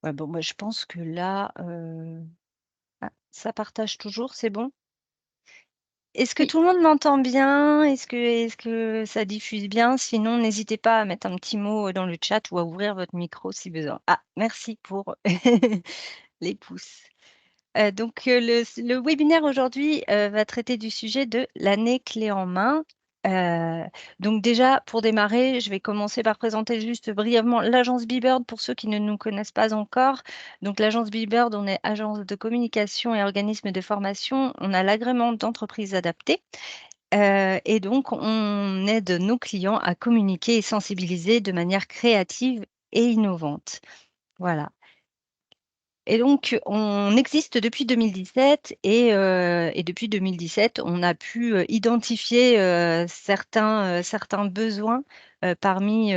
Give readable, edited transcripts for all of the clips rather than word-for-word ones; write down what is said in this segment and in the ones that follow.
Ouais, bon, moi, je pense que là, ah, ça partage toujours, c'est bon? Est-ce que Oui, tout le monde m'entend bien? Est-ce que ça diffuse bien? Sinon, n'hésitez pas à mettre un petit mot, dans le chat ou à ouvrir votre micro si besoin. Ah, merci pour les pouces. Le webinaire aujourd'hui, va traiter du sujet de l'année clé en main. Heu, donc déjà, pour démarrer, je vais commencer par présenter juste brièvement l'agence Bibird pour ceux qui ne nous connaissent pas encore. Donc l'agence Bibird, on est agence de communication et organisme de formation. On a l'agrément d'entreprise adaptée, et donc on aide nos clients à communiquer et sensibiliser de manière créative et innovante. Voilà. Et donc, on existe depuis 2017 et depuis 2017, on a pu, identifier, certains besoins, parmi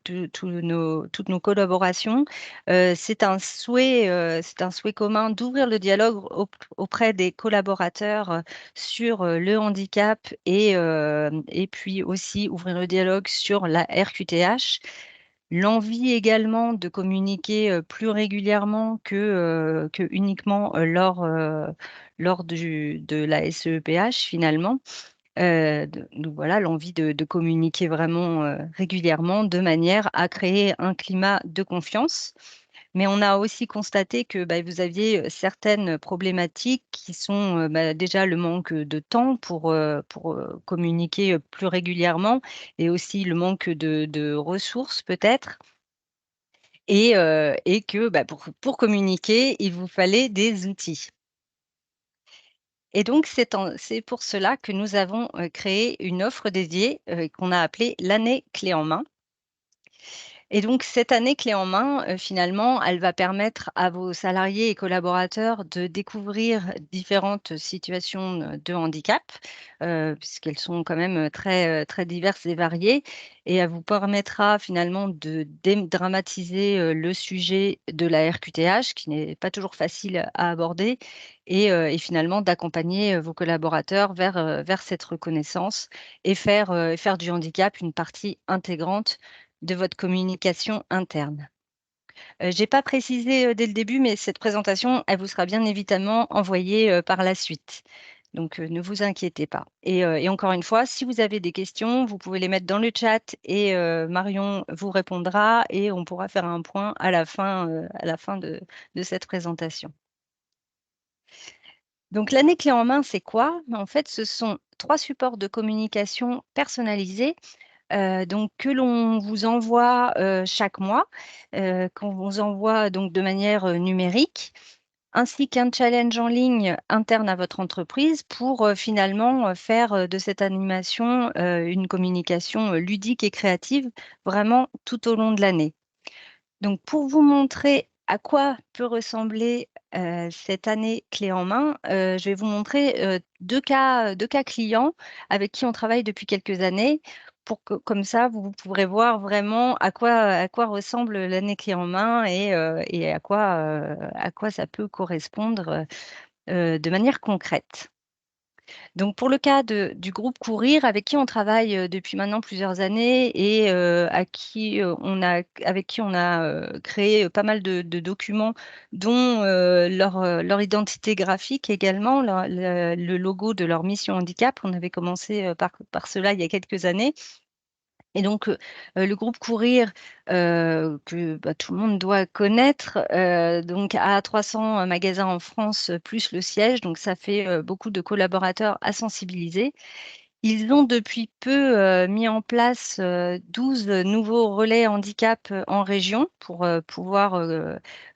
toutes nos collaborations. C'est un souhait commun d'ouvrir le dialogue auprès des collaborateurs, sur, le handicap et puis aussi ouvrir le dialogue sur la RQTH. L'envie également de communiquer, plus régulièrement que uniquement, lors de la SEEPH finalement. Donc voilà, l'envie de communiquer vraiment, régulièrement de manière à créer un climat de confiance. Mais on a aussi constaté que, bah, vous aviez, certaines problématiques qui sont, bah, déjà le manque, de temps pour communiquer, plus régulièrement et aussi le manque de ressources peut-être et que, bah, pour communiquer, il vous fallait des outils. Et donc c'est pour cela que nous avons, créé une offre dédiée, qu'on a appelée l'année clé en main. Et donc cette année clé en main, finalement, elle va permettre à vos salariés et collaborateurs de découvrir différentes situations, de handicap, puisqu'elles sont quand même, très diverses et variées et elle vous permettra finalement de dédramatiser, le sujet de la RQTH qui n'est pas toujours facile à aborder et finalement d'accompagner, vos collaborateurs vers cette reconnaissance et faire du handicap une partie intégrante de votre communication interne. J'ai pas précisé, dès le début, mais cette présentation, elle vous sera bien évidemment envoyée, par la suite. Donc, ne vous inquiétez pas et encore une fois, si vous avez des questions, vous pouvez les mettre dans le chat et Marion vous répondra et on pourra faire un point à la fin de cette présentation. Donc l'année clé en main, c'est quoi? En fait, ce sont 3 supports de communication personnalisés donc que l'on vous envoie, chaque mois, qu'on vous envoie donc de manière, numérique, ainsi qu'un challenge en ligne interne à votre entreprise pour, finalement, faire, de cette animation, une communication, ludique et créative, vraiment tout au long de l'année. Donc pour vous montrer à quoi peut ressembler, cette année clé en main, je vais vous montrer, 2 cas clients avec qui on travaille depuis quelques années pour que comme ça vous pourrez voir vraiment à quoi ressemble l'année clé en main et à quoi ça peut correspondre, de manière concrète. Donc pour le cas du groupe Courir avec qui on travaille, depuis maintenant plusieurs années et avec qui on a, créé pas mal de documents dont, leur identité graphique également, le logo de leur mission handicap. On avait commencé, par cela il y a quelques années et donc, le groupe Courir, que, bah, tout le monde doit connaître, donc a 300 magasins en France, plus le siège, donc ça fait, beaucoup de collaborateurs à sensibiliser. Ils ont depuis peu, mis en place, 12 nouveaux relais handicap, en région pour, pouvoir,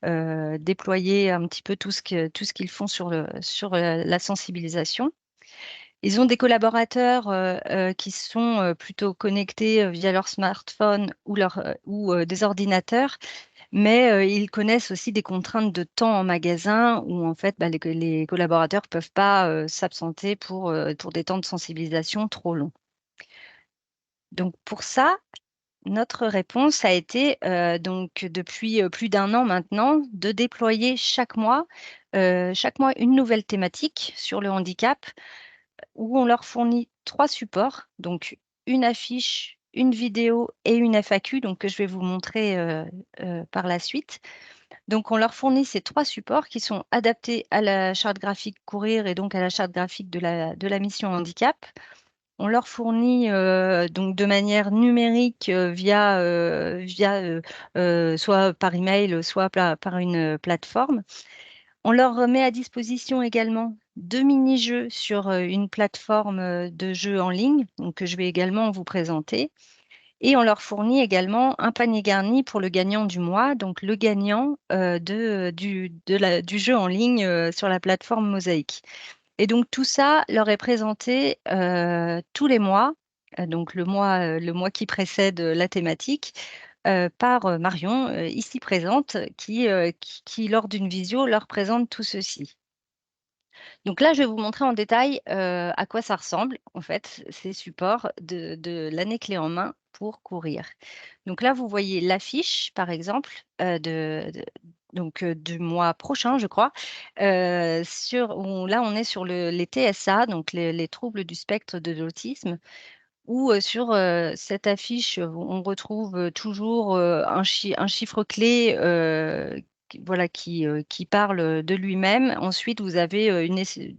déployer un petit peu tout ce qu'ils font sur, la sensibilisation. Ils ont des collaborateurs, qui sont, plutôt connectés, via leur smartphone ou des ordinateurs, mais ils connaissent aussi des contraintes de temps en magasin où en fait, bah, les collaborateurs ne peuvent pas, s'absenter pour des temps de sensibilisation trop longs. Donc pour ça, notre réponse a été, donc depuis, plus d'1 an maintenant, de déployer chaque mois une nouvelle thématique sur le handicap où on leur fournit 3 supports, donc une affiche une vidéo et une FAQ, donc que je vais vous montrer par la suite. Donc, on leur fournit ces 3 supports qui sont adaptés à la charte graphique courir et donc à la charte graphique de la mission handicap. On leur fournit donc de manière numérique soit par email, soit par une plateforme. On leur met à disposition également 2 mini-jeux sur une plateforme de jeux en ligne, donc que je vais également vous présenter. Et on leur fournit également un panier garni pour le gagnant du mois, donc le gagnant du jeu en ligne sur la plateforme Mosaïque. Et donc tout ça leur est présenté tous les mois, donc le mois qui précède la thématique, par Marion, ici présente, qui, lors d'une visio, leur présente tout ceci. Donc là, je vais vous montrer en détail à quoi ça ressemble, en fait, ces supports de l'année clé en main pour courir. Donc là, vous voyez l'affiche, par exemple, du mois prochain, je crois. Là, on est sur les TSA, donc les troubles du spectre de l'autisme, où sur cette affiche, on retrouve toujours un chiffre clé voilà, qui parle de lui-même. Ensuite, vous avez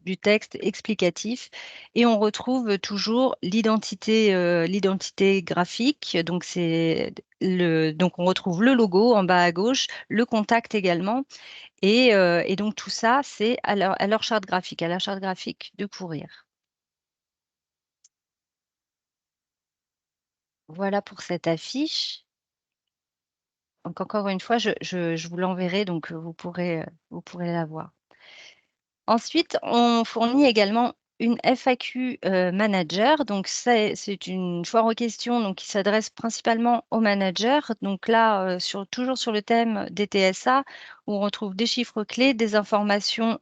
du texte explicatif et on retrouve toujours l'identité graphique. Donc, on retrouve le logo en bas à gauche, le contact également. Et donc, tout ça, c'est à leur charte graphique, à la charte graphique de courir. Voilà pour cette affiche. Donc encore une fois, je vous l'enverrai, donc vous pourrez la voir. Ensuite, on fournit également une FAQ manager. Donc, c'est une foire aux questions donc, qui s'adresse principalement aux managers. Donc là, toujours sur le thème des TSA, où on retrouve des chiffres clés, des informations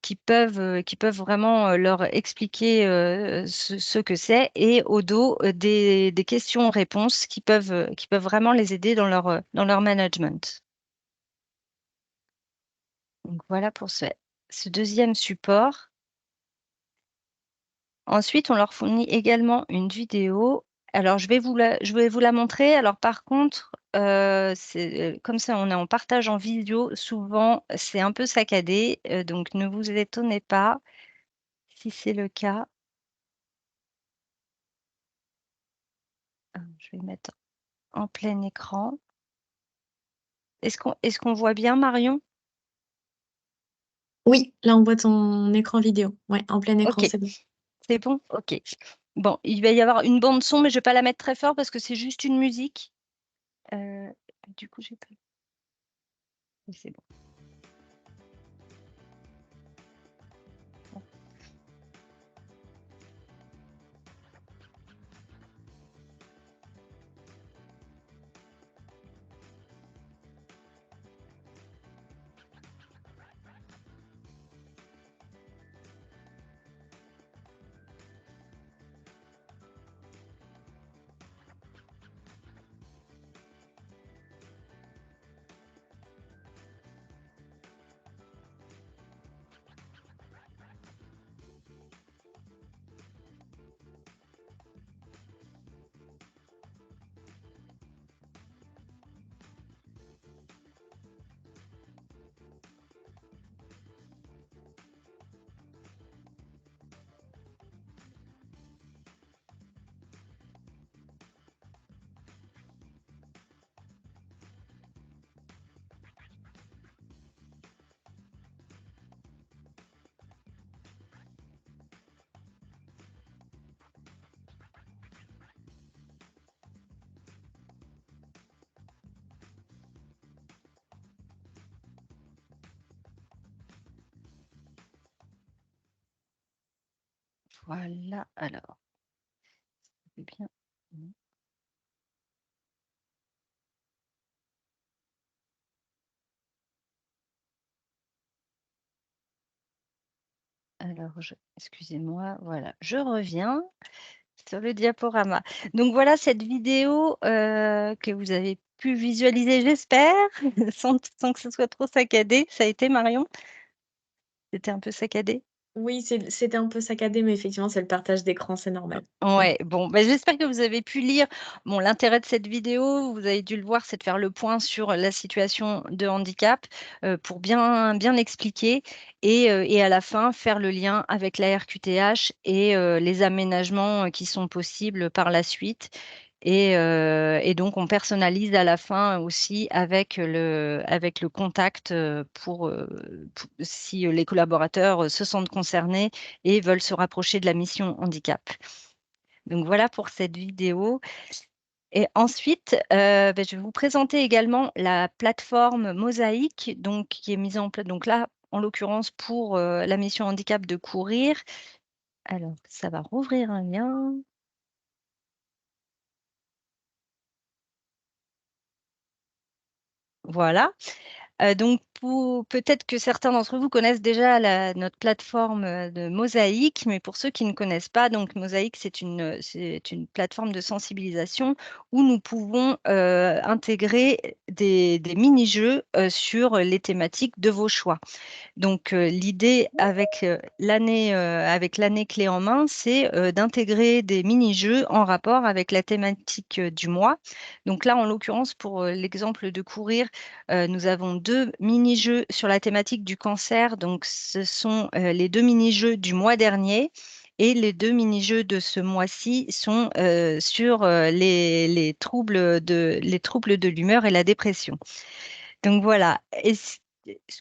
qui peuvent vraiment leur expliquer ce que c'est, et au dos, des questions-réponses qui peuvent vraiment les aider dans leur management. Donc voilà pour ce deuxième support. Ensuite, on leur fournit également une vidéo. Alors, je vais vous la montrer. Alors, par contre, comme ça, on est en partage en vidéo. Souvent, c'est un peu saccadé. Donc, ne vous étonnez pas si c'est le cas. Je vais mettre en plein écran. Est-ce qu'on voit bien, Marion? Oui, là, on voit ton écran vidéo. Ouais, en plein écran, Ok, c'est bon. c'est bon? Ok. Bon, il va y avoir une bande son, mais je ne vais pas la mettre très fort parce que c'est juste une musique. Euh, du coup, j'ai pas. C'est bon. Voilà, alors, c'est bien. Alors, excusez-moi, voilà, je reviens sur le diaporama. Donc voilà cette vidéo que vous avez pu visualiser, j'espère, sans que ce soit trop saccadé. Ça a été, Marion? C'était un peu saccadé? Oui, c'était un peu saccadé, mais effectivement, c'est le partage d'écran, c'est normal. Mmh. Ouais, bon, bah, j'espère que vous avez pu lire. Bon, l'intérêt de cette vidéo, vous avez dû le voir, c'est de faire le point sur la situation de handicap, pour bien expliquer et à la fin, faire le lien avec la RQTH et les aménagements, qui sont possibles par la suite et donc on personnalise à la fin aussi avec le contact, pour si les collaborateurs, se sentent concernés et veulent se rapprocher de la mission handicap. Donc voilà pour cette vidéo et ensuite, je vais vous présenter également la plateforme Mosaïque, donc qui est mise en place donc là, en l'occurrence pour, la mission handicap de courir. Alors ça va rouvrir un lien. Voilà. Donc pour peut-être que certains d'entre vous connaissent déjà notre plateforme, de Mosaïque, mais pour ceux qui ne connaissent pas, donc Mosaïque, c'est une plateforme de sensibilisation où nous pouvons, intégrer des mini-jeux, sur les thématiques de vos choix. Donc, l'idée avec l'année clé en main, c'est, d'intégrer des mini-jeux en rapport avec la thématique, du mois. Donc là, en l'occurrence, pour, l'exemple de courir, nous avons 2 mini-jeux sur la thématique du cancer. Donc ce sont, les 2 mini-jeux du mois dernier et les 2 mini-jeux de ce mois-ci sont, sur, les troubles de l'humeur et la dépression. Donc voilà. Et ce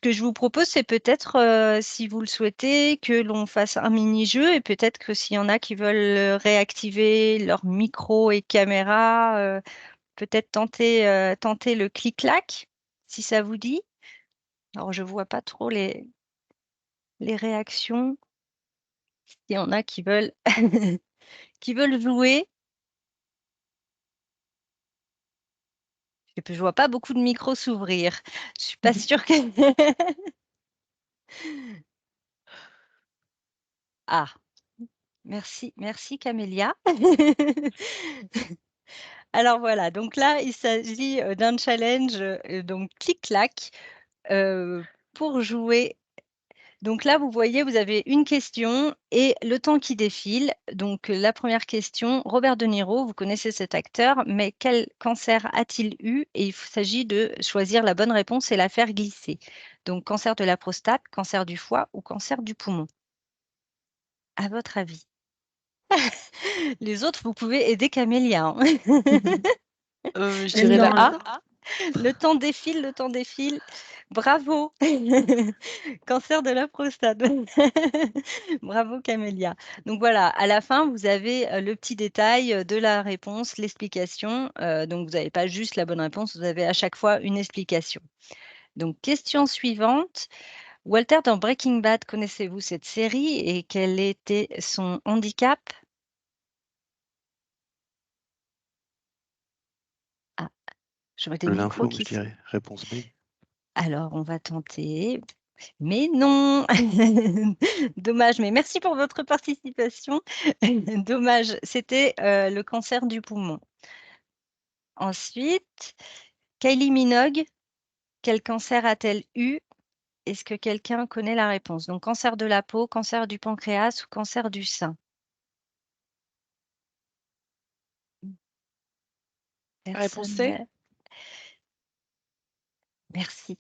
que je vous propose, c'est peut-être, si vous le souhaitez, que l'on fasse un mini-jeu et peut-être que s'il y en a qui veulent, réactiver leur micro et caméra, peut-être tenter le clic-clac, si ça vous dit? Alors je vois pas trop les réactions. Il y en a qui veulent qui veulent jouer. Et puis je vois pas beaucoup de micros s'ouvrir. Je suis pas sûre que ah! Merci Camélia. Alors voilà, donc là, il s'agit, d'un challenge, donc clic-clac, heu, pour jouer. Donc là, vous voyez, vous avez une question et le temps qui défile. Donc, la première question, Robert De Niro, vous connaissez cet acteur, mais quel cancer a-t-il eu? Et il s'agit de choisir la bonne réponse et la faire glisser. Donc cancer de la prostate, cancer du foie ou cancer du poumon? À votre avis? Les autres, vous pouvez aider Camélia, hein. Je Même dirais la dans A. Le temps défile, le temps défile. Bravo! Cancer de la prostate. Bravo Camélia. Donc voilà, à la fin, vous avez, le petit détail, de la réponse, l'explication, donc vous n'avez pas juste la bonne réponse, vous avez à chaque fois une explication. Donc question suivante. Walter, dans Breaking Bad, connaissez-vous cette série et quel était son handicap? Ah, je vois des micros L'info, je qui s dirais. Réponse B. alors on va tenter. Mais non! Dommage, mais merci pour votre participation. Dommage, c'était, le cancer du poumon. Ensuite, Kylie Minogue, quel cancer a-t-elle eu? Est-ce que quelqu'un connaît la réponse? Donc cancer de la peau, cancer du pancréas ou cancer du sein? Réponse Personne C? n'a merci.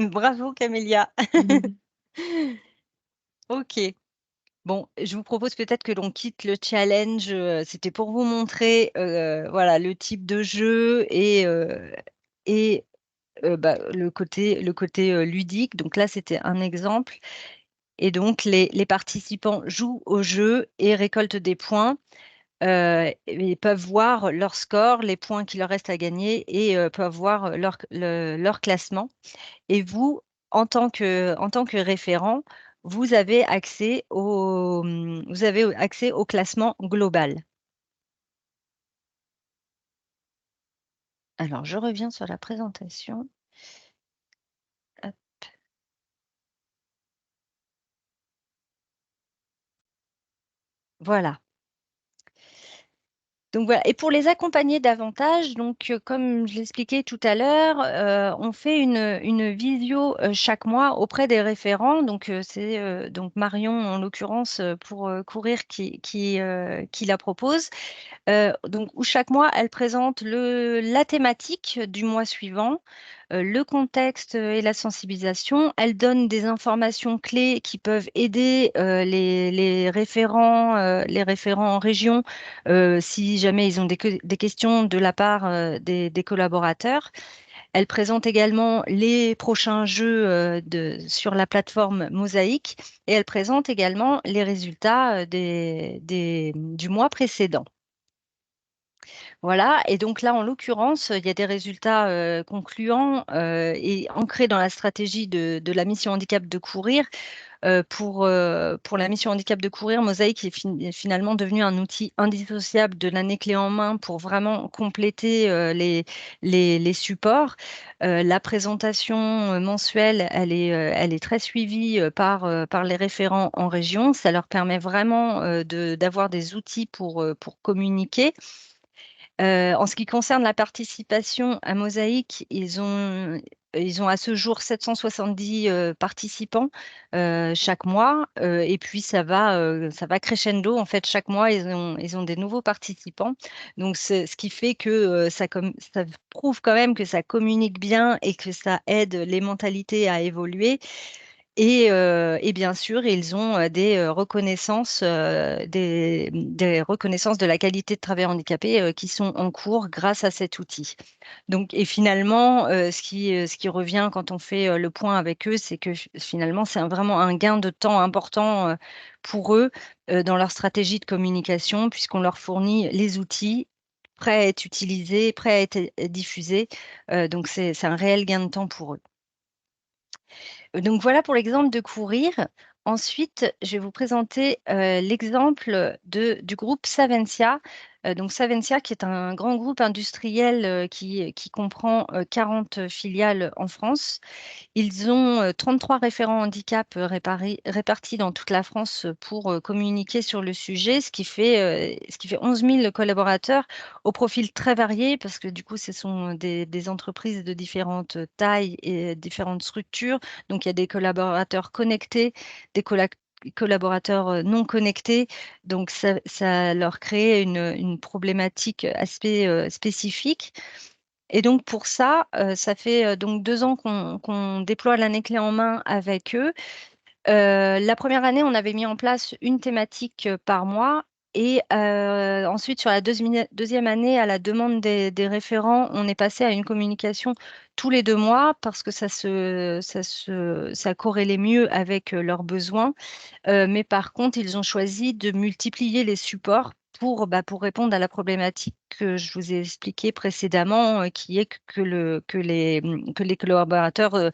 Bravo Camélia. OK. Bon, je vous propose peut-être que l'on quitte le challenge, c'était pour vous montrer, voilà, le type de jeu et le côté, ludique. Donc là, c'était un exemple et donc les participants jouent au jeu et récoltent des points, et peuvent voir leur score, les points qu'il leur reste à gagner et peuvent voir leur classement. Et vous, en tant que référent, vous avez accès au classement global. Alors, je reviens sur la présentation. Hop, voilà. Donc voilà. Et pour les accompagner davantage, donc comme je l'expliquais tout à l'heure, on fait une visio chaque mois auprès des référents. Donc c'est donc Marion en l'occurrence pour courir qui la propose. Donc où chaque mois elle présente la thématique du mois suivant, le contexte et la sensibilisation. Elle donne des informations clés qui peuvent aider les référents en région si jamais ils ont des questions de la part des collaborateurs. Elle présente également les prochains jeux sur la plateforme Mosaïque et elle présente également les résultats du mois précédent. Voilà, et donc là, en l'occurrence, il y a des résultats concluants et ancrés dans la stratégie de la mission handicap de courir. Pour la mission handicap de courir, Mosaïque est finalement devenu un outil indissociable de l'année clé en main pour vraiment compléter les supports. La présentation mensuelle, elle est très suivie par les référents en région. Ça leur permet vraiment d'avoir des outils pour communiquer. En ce qui concerne la participation à Mosaïque, ils ont à ce jour 770 participants chaque mois. Et puis, ça va crescendo. En fait, chaque mois, ils ont des nouveaux participants. Donc, ce qui fait que ça prouve quand même que ça communique bien et que ça aide les mentalités à évoluer. Et bien sûr, ils ont des reconnaissances, des reconnaissances de la qualité de travail handicapé qui sont en cours grâce à cet outil. Donc, et finalement, ce qui revient quand on fait le point avec eux, c'est que finalement, c'est vraiment un gain de temps important pour eux dans leur stratégie de communication, puisqu'on leur fournit les outils prêts à être utilisés, prêts à être diffusés. Donc, c'est un réel gain de temps pour eux. Donc voilà pour l'exemple de courir. Ensuite, je vais vous présenter l'exemple du groupe Savencia. Donc Savencia, qui est un grand groupe industriel qui comprend 40 filiales en France. Ils ont 33 référents handicap répartis dans toute la France pour communiquer sur le sujet, ce qui fait 11 000 collaborateurs au profil très varié, parce que du coup, ce sont des entreprises de différentes tailles et différentes structures. Donc, il y a des collaborateurs connectés, des collaborateurs non connectés. Donc, ça leur crée une problématique assez spécifique. Et donc pour ça, ça fait donc 2 ans qu'on déploie l'année clé en main avec eux. La première année, on avait mis en place une thématique par mois. Et ensuite, sur la deuxième année, à la demande des référents, on est passé à une communication tous les 2 mois parce que ça corrélait mieux avec leurs besoins. Mais par contre, ils ont choisi de multiplier les supports pour répondre à la problématique que je vous ai expliquée précédemment, qui est que les collaborateurs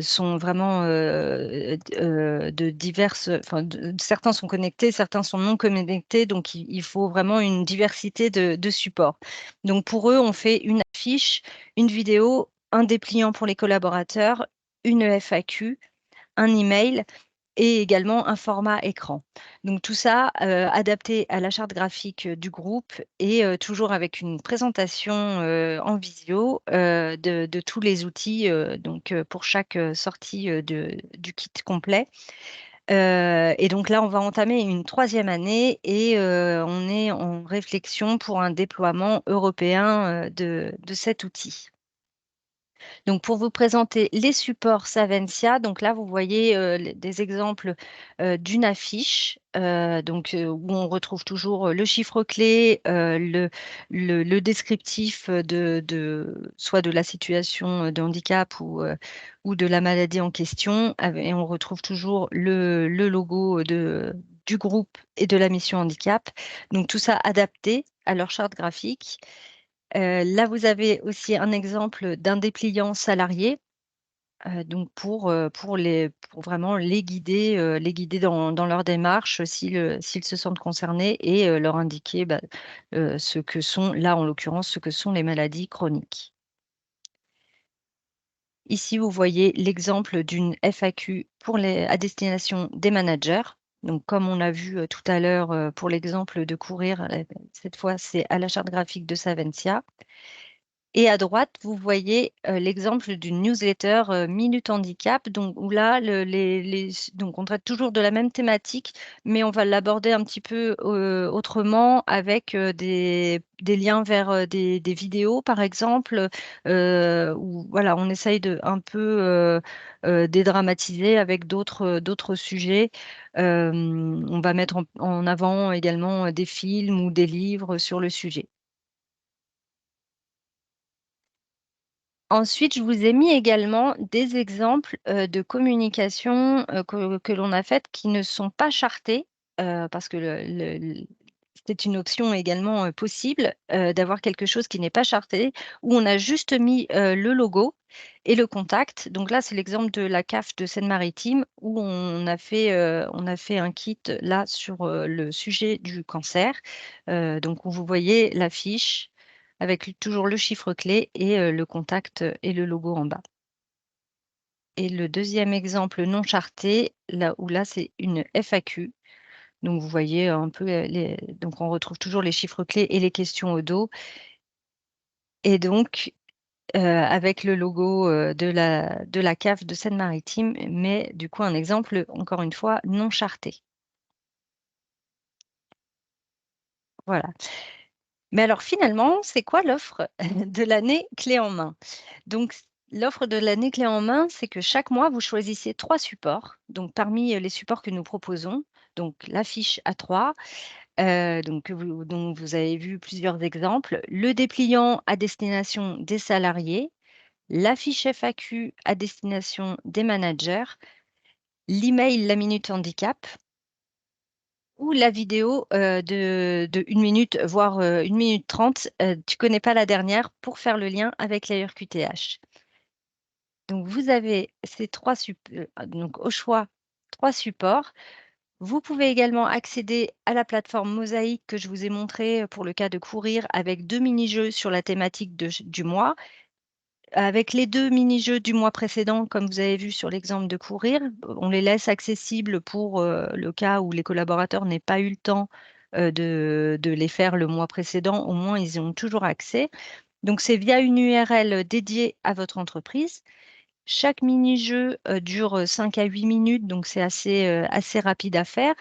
sont vraiment de diverses, enfin, certains sont connectés, certains sont non connectés, donc il faut vraiment une diversité de supports. Donc pour eux, on fait une affiche, une vidéo, un dépliant pour les collaborateurs, une FAQ, un email et également un format écran. Donc tout ça adapté à la charte graphique du groupe et toujours avec une présentation en visio de tous les outils pour chaque sortie du kit complet. Et donc là, on va entamer une troisième année et on est en réflexion pour un déploiement européen de cet outil. Donc, pour vous présenter les supports Savencia, donc là, vous voyez des exemples d'une affiche où on retrouve toujours le chiffre clé, le descriptif soit de la situation de handicap ou de la maladie en question. Et on retrouve toujours le logo du groupe et de la mission handicap. Donc, tout ça adapté à leur charte graphique. Là, vous avez aussi un exemple d'un dépliant salarié, donc pour vraiment les guider dans leur démarche s'ils se sentent concernés et leur indiquer ce que sont, là en l'occurrence, ce que sont les maladies chroniques. Ici, vous voyez l'exemple d'une FAQ à destination des managers. Donc, comme on l'a vu tout à l'heure pour l'exemple de courir, cette fois, c'est à la charte graphique de Savencia. Et à droite, vous voyez l'exemple d'une newsletter Minute Handicap, donc où là, donc on traite toujours de la même thématique, mais on va l'aborder un petit peu autrement avec des liens vers des vidéos, par exemple, où voilà, on essaye de un peu dédramatiser avec d'autres sujets. On va mettre en avant également des films ou des livres sur le sujet. Ensuite, je vous ai mis également des exemples de communication que l'on a faites qui ne sont pas chartées, parce que c'est une option également possible d'avoir quelque chose qui n'est pas charté, où on a juste mis le logo et le contact. Donc là, c'est l'exemple de la CAF de Seine-Maritime, où on a fait un kit là sur le sujet du cancer. Donc, vous voyez l'affiche avec toujours le chiffre clé et le contact et le logo en bas. Et le deuxième exemple non charté, là où là, c'est une FAQ. Donc, vous voyez un peu, donc on retrouve toujours les chiffres clés et les questions au dos. Et donc, avec le logo de la CAF de Seine-Maritime, mais du coup, un exemple, encore une fois, non charté. Voilà. Mais alors finalement, c'est quoi l'offre de l'année clé en main? Donc, l'offre de l'année clé en main, c'est que chaque mois, vous choisissez 3 supports. Donc, parmi les supports que nous proposons, donc l'affiche A3, donc, dont vous avez vu plusieurs exemples, le dépliant à destination des salariés, l'affiche FAQ à destination des managers, l'email La Minute Handicap ou la vidéo de 1 minute, voire 1 minute 30, tu connais pas la dernière, pour faire le lien avec la RQTH. Donc, vous avez ces donc au choix 3 supports. Vous pouvez également accéder à la plateforme Mosaïque que je vous ai montré pour le cas de courir avec 2 mini-jeux sur la thématique du mois. Avec les 2 mini-jeux du mois précédent, comme vous avez vu sur l'exemple de courir, on les laisse accessibles pour le cas où les collaborateurs n'aient pas eu le temps de les faire le mois précédent. Au moins, ils y ont toujours accès. Donc, c'est via une URL dédiée à votre entreprise. Chaque mini-jeu dure 5 à 8 minutes, donc c'est assez rapide à faire.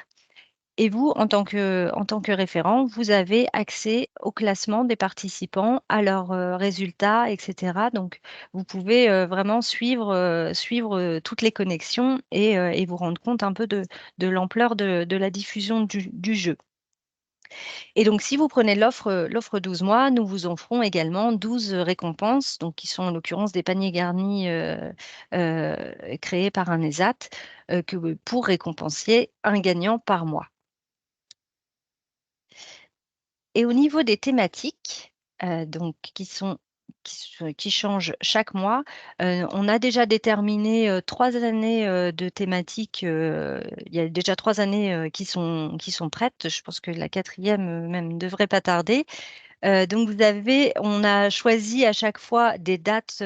Et vous, en tant que référent, vous avez accès au classement des participants, à leurs résultats, etc. Donc, vous pouvez vraiment suivre toutes les connexions et vous rendre compte un peu de l'ampleur de la diffusion du jeu. Et donc, si vous prenez l'offre 12 mois, nous vous offrons également 12 récompenses, donc qui sont en l'occurrence des paniers garnis créés par un ESAT pour récompenser un gagnant par mois. Et au niveau des thématiques, donc qui changent chaque mois, on a déjà déterminé 3 années de thématiques. Il y a déjà 3 années qui sont prêtes. Je pense que la 4e même ne devrait pas tarder. Donc on a choisi à chaque fois des dates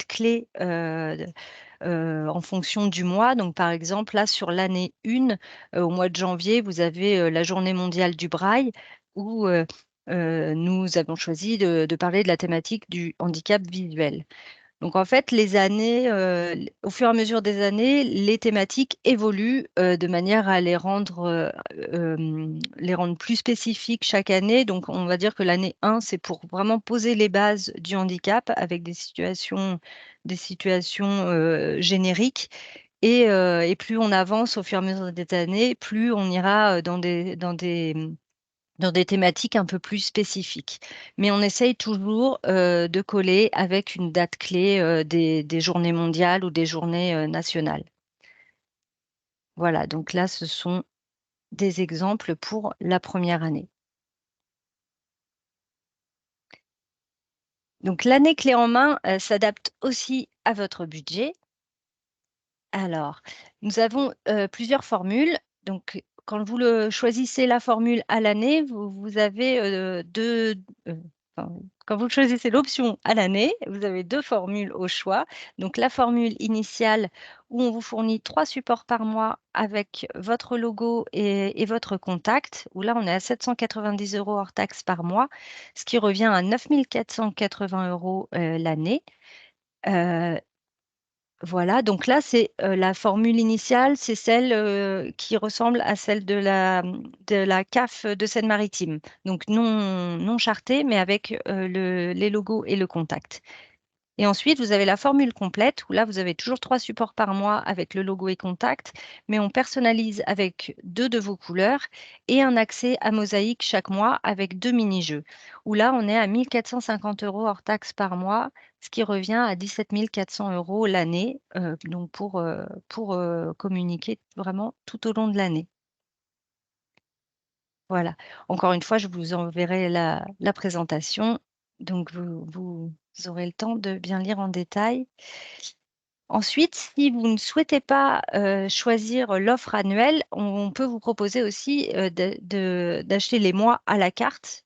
clés en fonction du mois. Donc, par exemple, là, sur l'année 1, au mois de janvier, vous avez la Journée mondiale du braille, où nous avons choisi de parler de la thématique du handicap visuel. Donc, en fait, au fur et à mesure des années, les thématiques évoluent de manière à les rendre plus spécifiques chaque année. Donc, on va dire que l'année 1, c'est pour vraiment poser les bases du handicap avec des situations génériques. Et plus on avance au fur et à mesure des années, plus on ira dans des thématiques un peu plus spécifiques. Mais on essaye toujours de coller avec une date clé des journées mondiales ou des journées nationales. Voilà, donc là, ce sont des exemples pour la première année. Donc l'année clé en main s'adapte aussi à votre budget. Alors, nous avons plusieurs formules. Donc, quand vous choisissez la formule à l'année, vous avez enfin, quand vous choisissez l'option à l'année, vous avez 2 formules au choix. Donc la formule initiale où on vous fournit 3 supports par mois avec votre logo et votre contact, où là, on est à 790 € hors taxes par mois, ce qui revient à 9 480 € l'année. Voilà, donc là, c'est, la formule initiale, c'est celle, qui ressemble à celle de la CAF de Seine-Maritime. Donc non chartée, mais avec, les logos et le contact. Et ensuite, vous avez la formule complète où là, vous avez toujours 3 supports par mois avec le logo et contact, mais on personnalise avec 2 de vos couleurs et un accès à Mosaïque chaque mois avec 2 mini-jeux, où là, on est à 1 450 € hors taxes par mois, ce qui revient à 17 400 € l'année, donc pour, communiquer vraiment tout au long de l'année. Voilà. Encore une fois, je vous enverrai la présentation, donc vous aurez le temps de bien lire en détail. Ensuite, si vous ne souhaitez pas, choisir l'offre annuelle, on peut vous proposer aussi, d'acheter les mois à la carte,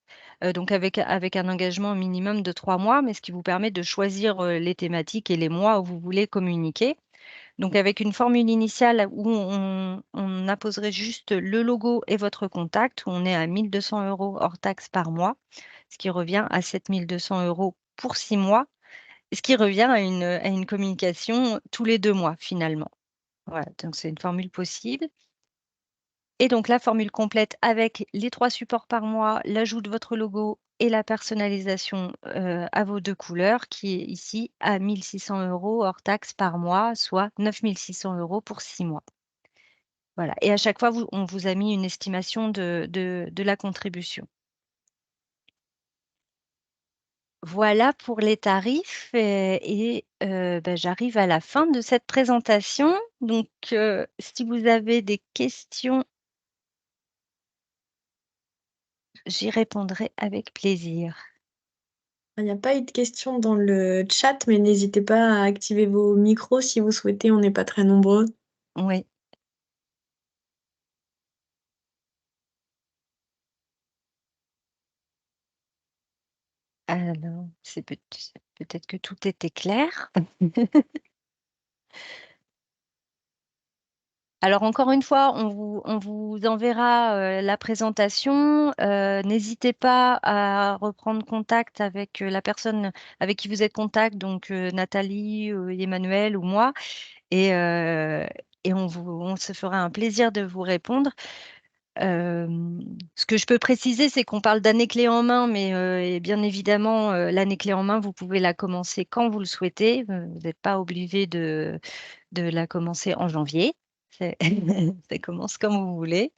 donc avec un engagement minimum de 3 mois, mais ce qui vous permet de choisir, les thématiques et les mois où vous voulez communiquer. Donc avec une formule initiale où on apposerait juste le logo et votre contact, où on est à 1 200 € hors taxes par mois, ce qui revient à 7 200 € pour 6 mois. Ce qui revient à une communication tous les 2 mois finalement. Voilà, donc c'est une formule possible et donc la formule complète avec les 3 supports par mois, l'ajout de votre logo et la personnalisation, à vos 2 couleurs qui est ici à 1 600 € hors taxes par mois, soit 9 600 € pour 6 mois. Voilà et à chaque fois on vous a mis une estimation de la contribution. Voilà pour les tarifs bah, j'arrive à la fin de cette présentation. Donc, si vous avez des questions, j'y répondrai avec plaisir. Il n'y a pas eu de questions dans le chat, mais n'hésitez pas à activer vos micros si vous souhaitez, on n'est pas très nombreux. Oui. Alors, c'est peut-être que tout était clair. Alors encore une fois, on vous enverra, la présentation. N'hésitez pas à reprendre contact avec, la personne avec qui vous êtes contact, donc Nathalie, Emmanuel ou moi et heu et on se fera un plaisir de vous répondre. Ce que je peux préciser, c'est qu'on parle d'année clé en main, mais et bien évidemment, l'année clé en main, vous pouvez la commencer quand vous le souhaitez. Vous n'êtes pas obligé de la commencer en janvier. C'est ça commence comme vous voulez.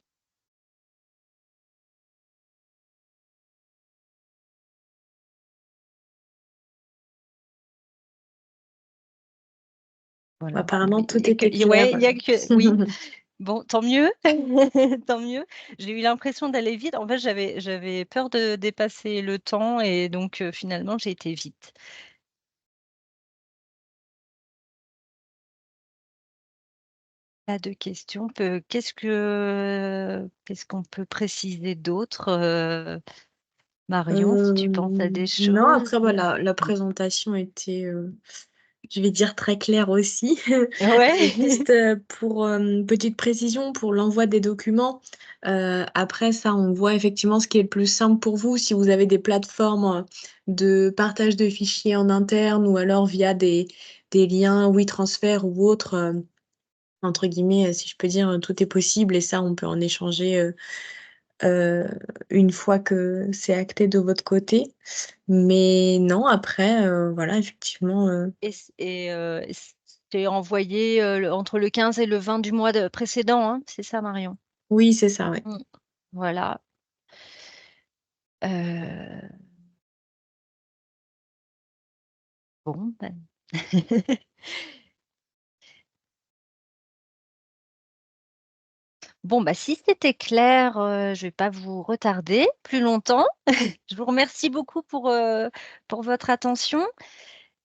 Voilà. Apparemment, Il tout y a que était clair. ouais, il y a que oui. Bon, tant mieux, tant mieux. J'ai eu l'impression d'aller vite. En fait, j'avais peur de dépasser le temps et donc finalement, j'ai été vite. Pas de questions. Qu'est-ce qu'on peut préciser d'autre, Marion, si tu penses à des Non, choses? après, voilà, la présentation était, je vais dire très claire aussi. Ouais. Juste, pour, petite précision, pour l'envoi des documents, après ça, on voit effectivement ce qui est le plus simple pour vous. Si vous avez des plateformes, de partage de fichiers en interne ou alors via des liens WeTransfer ou autres, entre guillemets, si je peux dire, tout est possible et ça, on peut en échanger, heu, une fois que c'est acté de votre côté. Mais non, après, voilà, effectivement, C'est envoyé, entre le 15 et le 20 du mois de précédent, hein? C'est ça, Marion? oui, c'est ça, ouais. Mmh. Voilà. Heu, bon, ben bon, bah, si c'était clair, je vais pas vous retarder plus longtemps. Je vous remercie beaucoup pour votre attention.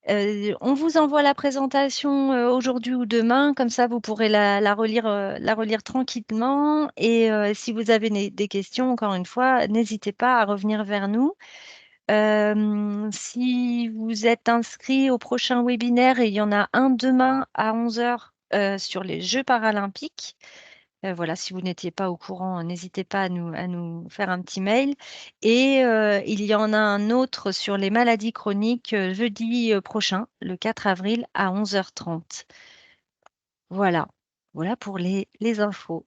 On vous envoie la présentation, aujourd'hui ou demain, comme ça vous pourrez la relire tranquillement et si vous avez des questions, encore une fois, n'hésitez pas à revenir vers nous. Si vous êtes inscrit au prochain webinaire, et il y en a un demain à 11h sur les Jeux paralympiques. Voilà, si vous n'étiez pas au courant, n'hésitez pas à nous faire un petit mail. Et il y en a un autre sur les maladies chroniques jeudi prochain, le 4 avril à 11h30. Voilà, voilà pour les infos.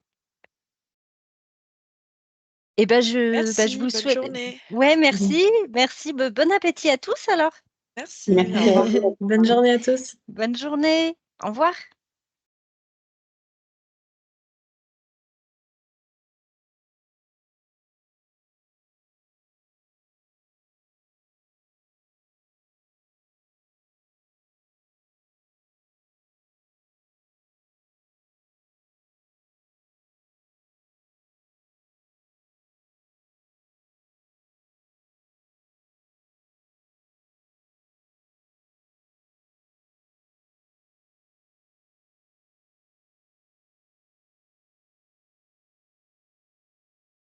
Et ben je Merci, vous bonne souhaite. journée. Ouais, merci, merci. Bon appétit à tous alors. Merci, au Merci. revoir. Bonne journée à tous. Bonne journée. Au revoir.